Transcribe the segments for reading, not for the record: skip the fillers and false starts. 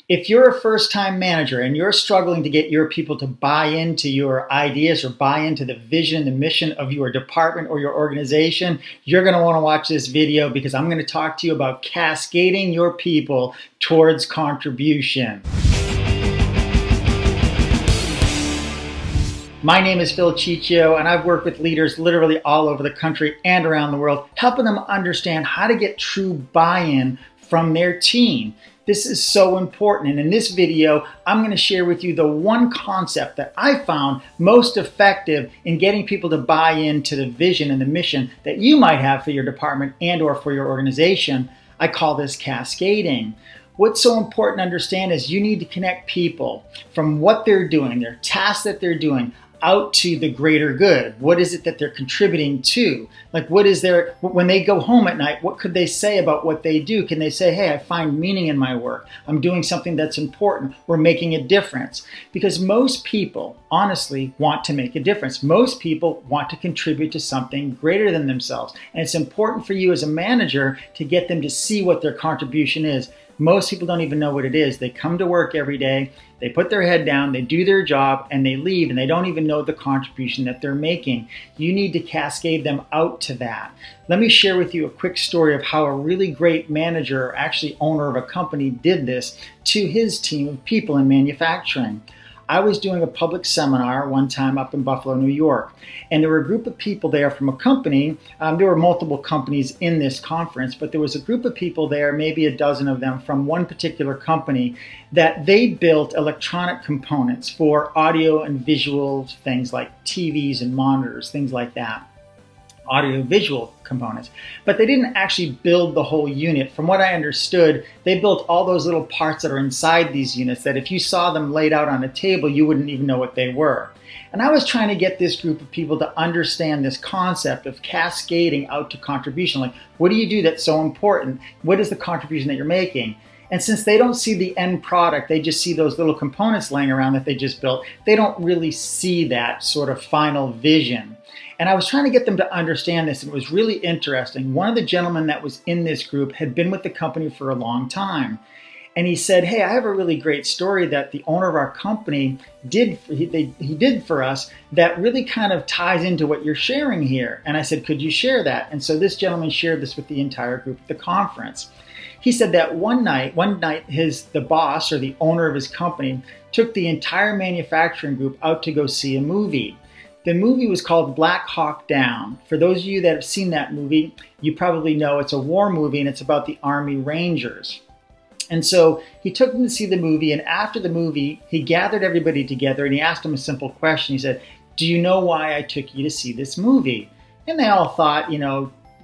If you're a first-time manager and you're struggling to get your people to buy into your ideas or buy into the vision, the mission of your department or your organization, you're going to want to watch this video because I'm going to talk to you about cascading your people towards contribution. My name is Phil Ciccio, and I've worked with leaders literally all over the country and around the world, helping them understand how to get true buy-in from their team. This is so important, and in this video, I'm going to share with you the one concept that I found most effective in getting people to buy into the vision and the mission that you might have for your department and or for your organization. I call this cascading. What's so important to understand is you need to connect people from what they're doing, their tasks that they're doing, out to the greater good. What is it that they're contributing to? Like, what is their, when they go home at night, what could they say about what they do? Can they say, hey, I find meaning in my work. I'm doing something that's important. We're making a difference. Because most people, honestly, want to make a difference. Most people want to contribute to something greater than themselves. And it's important for you as a manager to get them to see what their contribution is. Most people don't even know what it is. They come to work every day, they put their head down, they do their job, and they leave, and they don't even know the contribution that they're making. You need to cascade them out to that. Let me share with you a quick story of how a really great manager, or actually owner of a company, did this to his team of people in manufacturing. I was doing a public seminar one time up in Buffalo, New York, and there were a group of people there from a company. There were multiple companies in this conference, but there was a group of people there, maybe a dozen of them, from one particular company that they built electronic components for audio and visual things like TVs and monitors, things like that. Audio-visual components, but they didn't actually build the whole unit. From what I understood, they built all those little parts that are inside these units that if you saw them laid out on a table, you wouldn't even know what they were. And I was trying to get this group of people to understand this concept of cascading out to contribution. Like, what do you do that's so important? What is the contribution that you're making? And since they don't see the end product, they just see those little components laying around that they just built, they don't really see that sort of final vision. And I was trying to get them to understand this, and it was really interesting. One of the gentlemen that was in this group had been with the company for a long time. And he said, hey, I have a really great story that the owner of our company did for us that really kind of ties into what you're sharing here. And I said, could you share that? And so this gentleman shared this with the entire group at the conference. He said that one night, the boss or the owner of his company took the entire manufacturing group out to go see a movie. The movie was called Black Hawk Down. For those of you that have seen that movie, you probably know it's a war movie and it's about the Army Rangers. And so he took them to see the movie, and after the movie, he gathered everybody together and he asked them a simple question. He said, do you know why I took you to see this movie? And they all thought,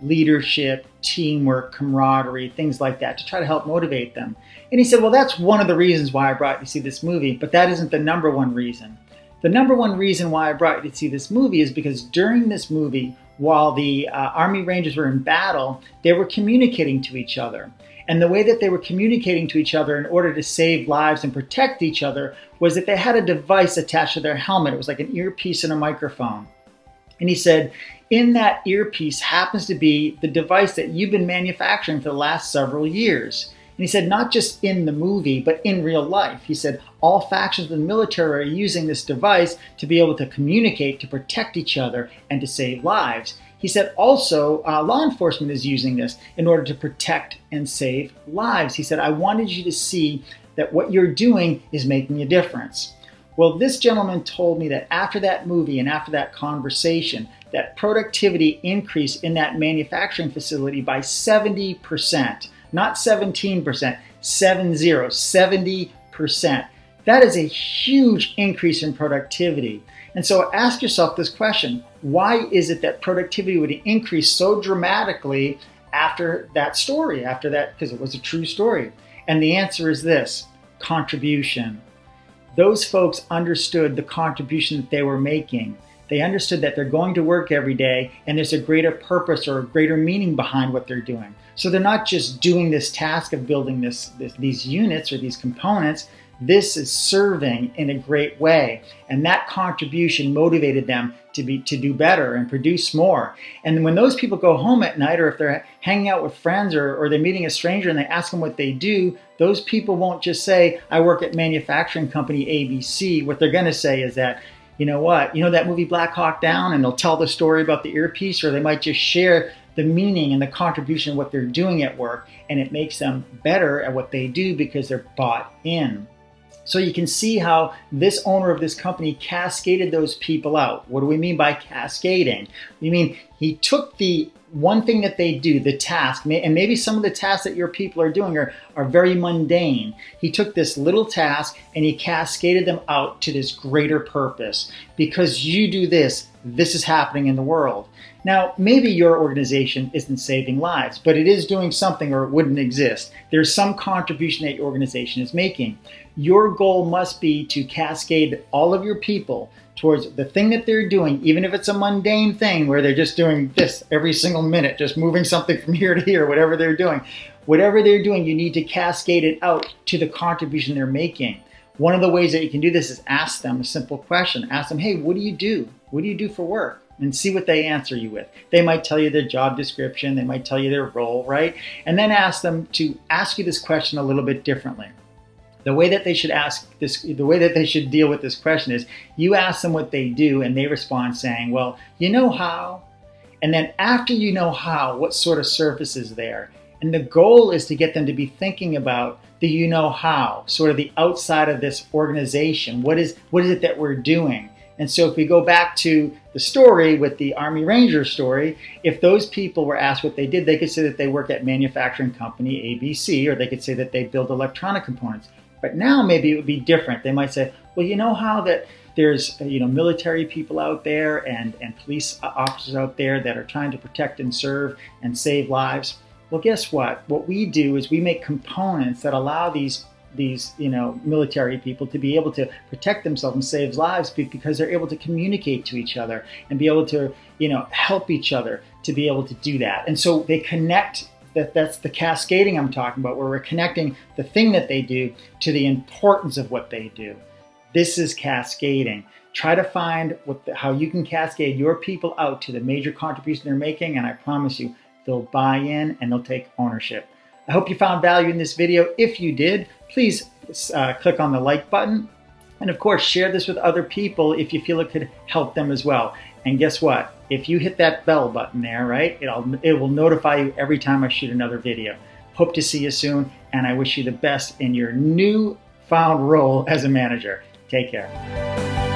leadership, teamwork, camaraderie, things like that, to try to help motivate them. And he said, well, that's one of the reasons why I brought you to see this movie, but that isn't the number one reason. The number one reason why I brought you to see this movie is because during this movie, while the Army Rangers were in battle, they were communicating to each other. And the way that they were communicating to each other in order to save lives and protect each other was that they had a device attached to their helmet. It was like an earpiece and a microphone. And he said, in that earpiece happens to be the device that you've been manufacturing for the last several years. And he said, not just in the movie, but in real life. He said, all factions of the military are using this device to be able to communicate, to protect each other, and to save lives. He said, also, law enforcement is using this in order to protect and save lives. He said, I wanted you to see that what you're doing is making a difference. Well, this gentleman told me that after that movie and after that conversation, that productivity increased in that manufacturing facility by 70%. Not 17%, 70%. That is a huge increase in productivity. And so ask yourself this question: why is it that productivity would increase so dramatically after that story, because it was a true story? And the answer is this: contribution. Those folks understood the contribution that they were making. They understood that they're going to work every day and there's a greater purpose or a greater meaning behind what they're doing. So they're not just doing this task of building these units or these components. This is serving in a great way. And that contribution motivated them to do better and produce more. And when those people go home at night, or if they're hanging out with friends, or they're meeting a stranger and they ask them what they do, those people won't just say, I work at manufacturing company ABC. What they're going to say is that, you know what, you know that movie Black Hawk Down? And they'll tell the story about the earpiece, or they might just share the meaning and the contribution of what they're doing at work. And it makes them better at what they do because they're bought in. So you can see how this owner of this company cascaded those people out. What do we mean by cascading? We mean he took the one thing that they do, the task, and maybe some of the tasks that your people are doing are very mundane. He took this little task and he cascaded them out to this greater purpose. Because you do this, this is happening in the world. Now, maybe your organization isn't saving lives, but it is doing something or it wouldn't exist. There's some contribution that your organization is making. Your goal must be to cascade all of your people towards the thing that they're doing, even if it's a mundane thing where they're just doing this every single minute, just moving something from here to here, whatever they're doing. Whatever they're doing, you need to cascade it out to the contribution they're making. One of the ways that you can do this is ask them a simple question. Ask them, hey, what do you do? What do you do for work? And see what they answer you with. They might tell you their job description. They might tell you their role, right? And then ask them to ask you this question a little bit differently. The way that they should deal with this question is you ask them what they do and they respond saying, well, you know how? And then after you know how, what sort of service is there? And the goal is to get them to be thinking about the you know how, sort of the outside of this organization. What is it that we're doing? And so if we go back to the story with the Army Ranger story, if those people were asked what they did, they could say that they work at manufacturing company ABC, or they could say that they build electronic components. But now maybe it would be different. They might say, well, you know how that there's military people out there and police officers out there that are trying to protect and serve and save lives? Well, guess what? What we do is we make components that allow these military people to be able to protect themselves and save lives because they're able to communicate to each other and be able to, help each other to be able to do that. And so they connect. That's the cascading I'm talking about, where we're connecting the thing that they do to the importance of what they do. This is cascading. Try to find how you can cascade your people out to the major contribution they're making, and I promise you, they'll buy in and they'll take ownership. I hope you found value in this video. If you did, please click on the like button. And of course, share this with other people if you feel it could help them as well. And guess what? If you hit that bell button there, right, it will notify you every time I shoot another video. Hope to see you soon, and I wish you the best in your newfound role as a manager. Take care.